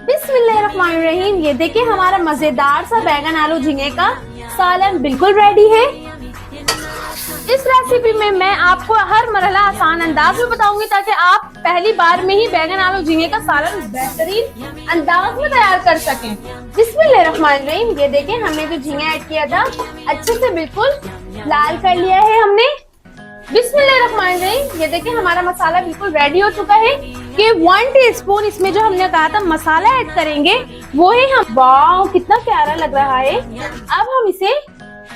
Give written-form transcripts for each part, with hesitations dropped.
बिस्मिल्लाहिर्रहमानिर्रहीम। ये देखिए हमारा मजेदार सा बैगन आलू झींगे का सालन बिल्कुल रेडी है। इस रेसिपी में मैं आपको हर मरहला आसान अंदाज में बताऊंगी ताकि आप पहली बार में ही बैगन आलू झींगे का सालन बेहतरीन अंदाज में तैयार कर सकें। बिस्मिल्लाहिर्रहमानिर्रहीम। ये देखिए हमने जो झींगा ऐड किया था अच्छे से बिल्कुल लाल कर लिया है हमने। बिस्मिल्लाहिर्रहमानिर्रहीम। ये देखिए हमारा मसाला बिल्कुल रेडी हो चुका है कि 1 टीस्पून इसमें जो हमने कहा था मसाला ऐड करेंगे वो है हम। वाव कितना प्यारा लग रहा है। अब हम इसे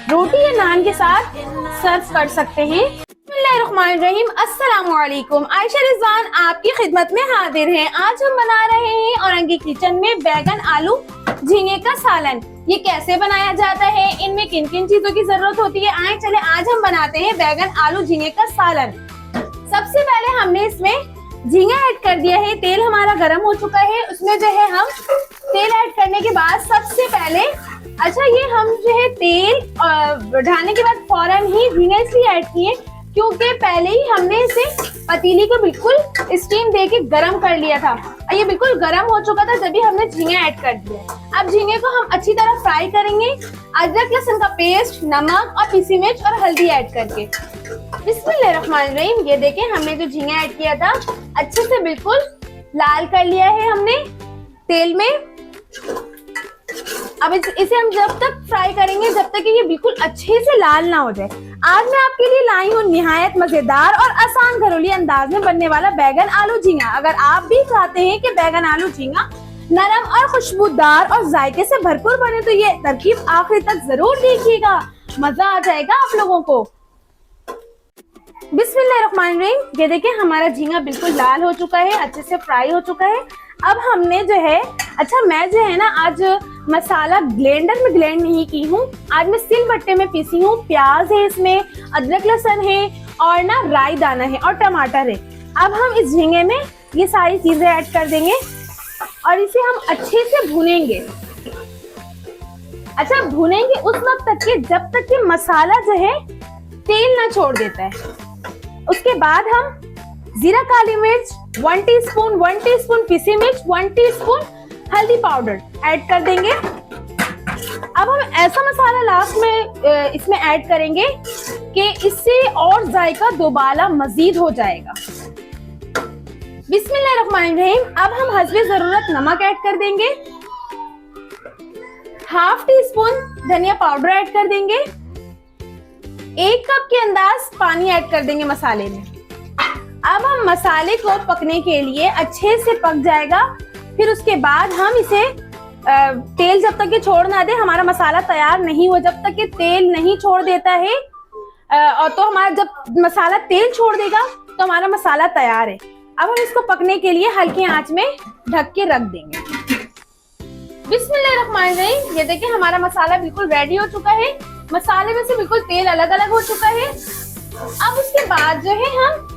रोटी या नान के साथ सर्व कर सकते हैं। बिस्मिल्लाहिर्रहमानिर्रहीम। अस्सलामुअलैकुम। आयशा रिजवान आपकी खिदमत में हाजिर हैं। आज हम बना रहे हैं औरंगी किचन में बैगन आलू झींगे का सालन। ये कैसे बनाया जाता है, इनमें किन किन चीजों की जरूरत होती है, आए चले आज हम बनाते हैं बैगन आलू झींगे का सालन। सबसे पहले हमने इसमें झींगा ऐड कर दिया है। तेल हमारा गर्म हो चुका है। उसमें जो है हम तेल ऐड करने के बाद सबसे पहले ये हम जो है तेल डालने के बाद फौरन ही झींगा इसलिए ऐड किए क्योंकि पहले ही हमने इसे पतीली को बिल्कुल स्टीम दे के गर्म कर लिया था। ये बिल्कुल गर्म हो चुका था जब भी हमने झींगा ऐड कर दिया। अब झींगे को हम अच्छी तरह फ्राई करेंगे अदरक लहसुन का पेस्ट, नमक और पीसी मिर्च और हल्दी ऐड करके। बिस्मिल्लाहिर्रहमानिर्रहीम। ये देखें हमने जो झींगा ऐड किया था अच्छे से बिल्कुल लाल कर लिया है हमने तेल में। अब इसे हम जब तक फ्राई करेंगे जब तक कि ये बिल्कुल अच्छे से लाल ना हो जाए। आज मैं आपके लिए लाई हूँ निहायत मजेदार और आसान घरेलू अंदाज में बनने वाला बैगन आलू झींगा। अगर आप भी चाहते हैं कि बैगन आलू झींगा नरम और खुशबूदार और जायके से भरपूर बने तो ये तरकीब आखिर तक जरूर देखिएगा, मजा आ जाएगा आप लोगों को। बिस्मिल्लाहिर्रहमानिर्रहीम। ये देखिए हमारा झींगा बिल्कुल लाल हो चुका है, अच्छे से फ्राई हो चुका है। अब हमने जो है मैं जो है ना आज मसाला ब्लेंडर में ब्लेंड नहीं की हूँ, आज मैं सिलबट्टे में पीसी हूँ। प्याज है इसमें, अदरक लहसुन है और ना राई दाना है और टमाटर है। अब हम इस झींगे में ये सारी चीजें ऐड कर देंगे और इसे हम अच्छे से भूनेंगे। भूनेंगे उस वक्त तक के जब तक कि मसाला जो है तेल ना छोड़ देता है। उसके बाद हम जीरा काली मिर्च 1 टीस्पून पीसी मिर्च, 1 टीस्पून हल्दी पाउडर ऐड कर देंगे। अब हम ऐसा मसाला लास्ट में इसमें ऐड करेंगे कि इससे और जायका दोबारा मजीद हो जाएगा। बिस्मिल्लाहिर्रहमानिर्रहीम। अब हम हस्बे जरूरत नमक ऐड कर देंगे, 1/2 टीस्पून धनिया पाउडर ऐड कर देंगे, 1 कप के अंदाज पानी ऐड कर देंगे मसाले में। अब हम मसाले को पकने के लिए अच्छे से पक जाएगा। फिर उसके बाद हम इसे तेल जब तक ये छोड़ ना दे, हमारा मसाला तैयार नहीं हो जब तक ये तेल नहीं छोड़ देता है। और तो हमारा जब मसाला तेल छोड़ देगा तो हमारा मसाला तैयार है। अब हम इसको पकने के लिए हल्की आंच में ढक के रख देंगे। बिस्मिल्लाहिर्रहमानिर्रहीम। ये देखिए हमारा मसाला बिल्कुल रेडी हो चुका है। मसाले में से बिल्कुल तेल अलग अलग हो चुका है। अब उसके बाद जो है हम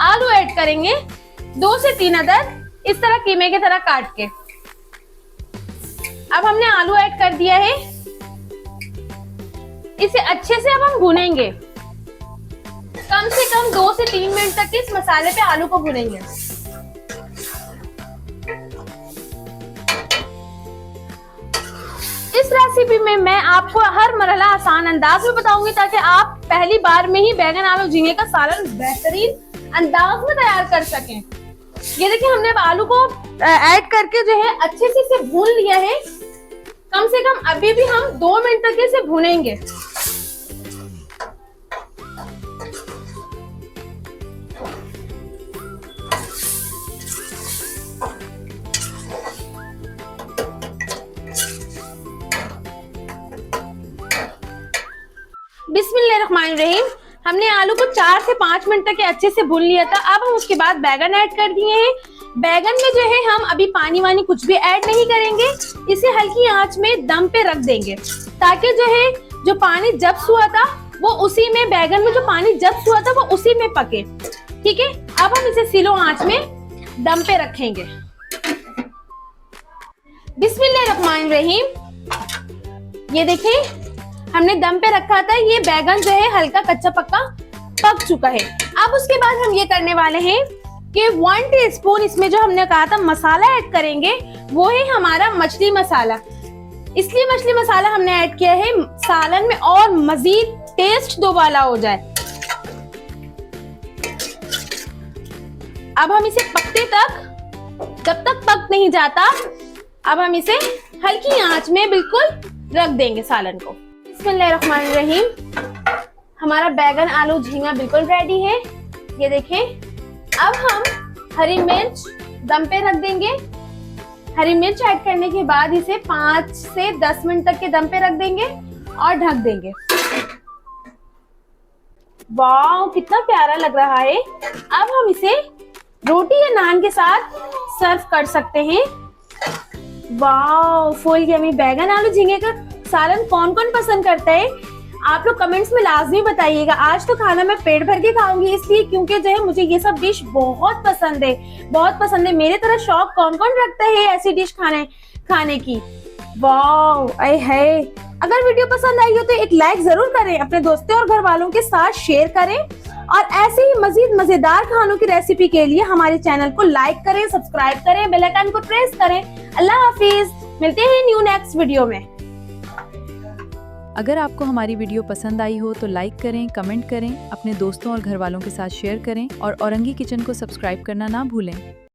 आलू ऐड करेंगे, 2 से 3 अदद इस तरह कीमे की तरह काट के। अब हमने आलू ऐड कर दिया है। इसे अच्छे से अब हम भूनेंगे, कम से कम 2 से 3 मिनट तक इस मसाले पे आलू को भूनेंगे। इस रेसिपी में मैं आपको हर मरहला आसान अंदाज में बताऊंगी ताकि आप पहली बार में ही बैगन आलू झींगे का सालन बेहतरीन अंदाज में तैयार कर सकें। ये देखिए हमने अब आलू को ऐड करके जो है अच्छे से इसे भून लिया है। कम से कम अभी भी हम 2 मिनट तक इसे भूनेंगे। बिस्मिल्लाहिर्रहमानिर्रहीम। हमने आलू को 4 से 5 मिनट तक अच्छे से भून लिया था। अब हम उसके बाद बैगन ऐड कर दिए हैं। बैगन में जो है हम अभी पानी वानी कुछ भी ऐड नहीं करेंगे, इसे हल्की आंच में दम पे रख देंगे ताकि जो पानी जब्स हुआ था वो उसी में, बैगन में जो पानी जब्स हुआ था वो उसी में पके। ठीक है। अब हम इसे स्लो आंच में दम पे रखेंगे। बिस्मिल्लाहिर्रहमानिर्रहीम। ये देखें हमने दम पे रखा था, ये बैगन जो है हल्का कच्चा पक्का पक चुका है। अब उसके बाद हम ये करने वाले हैं कि 1 टीस्पून इसमें जो हमने कहा था मसाला ऐड करेंगे वो है हमारा मछली मसाला। इसलिए मछली मसाला हमने ऐड किया है सालन में और मजीद टेस्ट दोबाला हो जाए। अब हम इसे पकते तक, जब तक पक नहीं जाता, अब हम इसे हल्की आंच में बिल्कुल रख देंगे सालन को। बिस्मिल्लाहिर्रहमानिर्रहीम। हमारा बैगन आलू झींगा बिल्कुल रेडी है। ये देखें। अब हम हरी मिर्च दम पे रख देंगे। हरी मिर्च ऐड करने के बाद इसे 5 से 10 मिनट तक के दम पे रख देंगे और ढक देंगे। वाह, कितना प्यारा लग रहा है। अब हम इसे रोटी या नान के साथ सर्व कर सकते हैं। वाह, फुल यम्मी बैगन आलू झींगे का सालन कौन कौन पसंद करता है, आप लोग कमेंट्स में लाजमी बताइएगा। आज तो खाना मैं पेट भर के खाऊंगी, इसलिए क्योंकि जो है मुझे ये सब डिश बहुत पसंद है, बहुत पसंद है। मेरे तरह शौक कौन कौन रखता है ऐसी डिश खाने की। वाह, आए है। अगर वीडियो पसंद आई हो तो एक लाइक जरूर करें, अपने दोस्तों और घर वालों के साथ शेयर करें और ऐसे ही मजीद मजेदार खानों की रेसिपी के लिए हमारे चैनल को लाइक करें, सब्सक्राइब करें, बेल आइकन को प्रेस करें। अल्लाह हाफिज, मिलते हैं न्यू नेक्स्ट वीडियो में। अगर आपको हमारी वीडियो पसंद आई हो तो लाइक करें, कमेंट करें, अपने दोस्तों और घर वालों के साथ शेयर करें और औरंगी किचन को सब्सक्राइब करना ना भूलें।